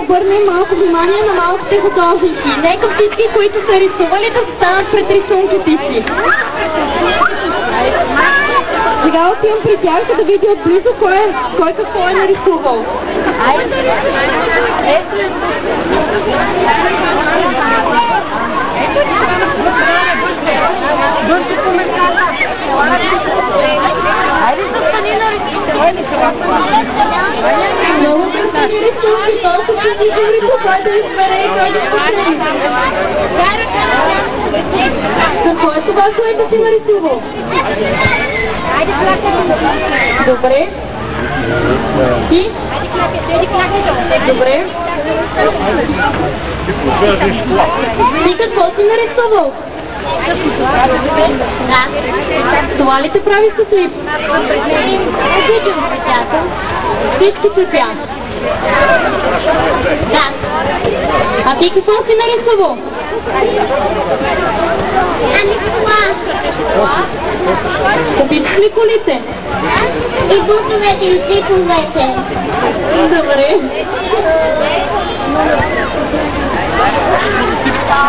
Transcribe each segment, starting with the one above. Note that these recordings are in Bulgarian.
обърнем малко внимание на малките художници. Нека всички, които са рисували, да станат пред рисунките си. Сега отивам при тях, да видя отблизо кой какво е нарисувал. Айде да стани на Много красиви рисунки, толкова си говорите, кой да избере и кой да спечели. Какво е това, което си нарисувал? Добре. Ти? Добре. Ти какво си нарисувал? Това ли те прави щастлив? Всички са тя. Да. А ти какво си нарисувал? Обичаш ли колите? И бусовете, и циповете. Добре.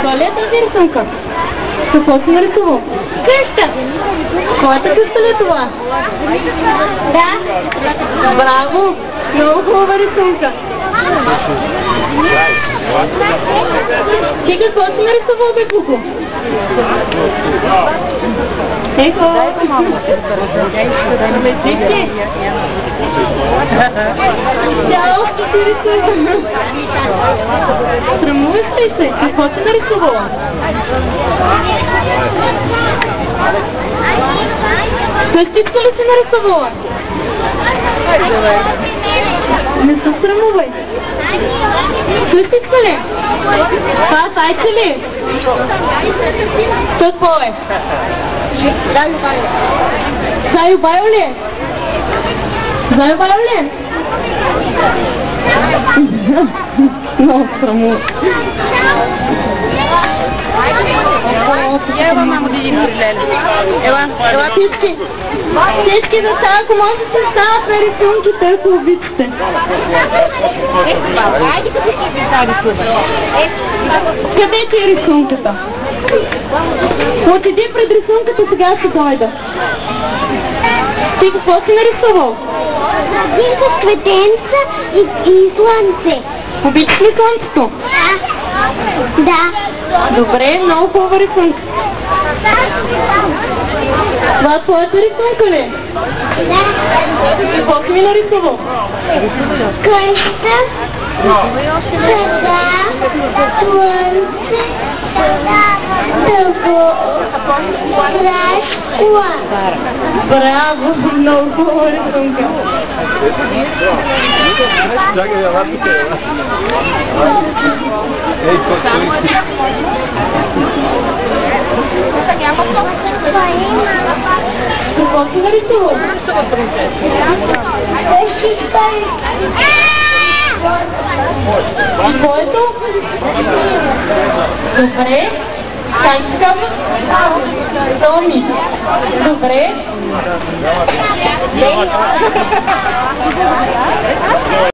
Това ли е тази рисунка? Какво си нарисувал? Къща! Коята къща ли е това? Да. Браво! Много хубава рисунка. Ти какво си нарисувал, бе, Куко? Ехо! Тя още си рисува. Срамуваш ли се? Какво си нарисувала? Къщичка ли си нарисувала? Не се срамувай. Къщичка ли? Това сайче ли? Какво е? Заю Байо ли? Заю Байо ли? Много срамува. Ева, мамо, да ги прилели. Ела всички. Всички деца, ако може да се стават на рисунките, ако обичате. Айде като си рисува. Къде ти е рисунката? Отиди пред рисунката, сега ще дойда. Ти какво си нарисувал? Зинка, цветенца и слънце. Обичаш ли слънцето? Да. Добре, много хубава рисунка. Това твоята рисунка ли? Да. Какво си ми нарисувал? Къща, вода, слънце, дъбо, плаж, кола. Браво, много хубава рисунка. Чакай, ела тук, ела. Ей, той. Какво си нарисувал? Твоето? Добре. Как се казва? Томи. Добре.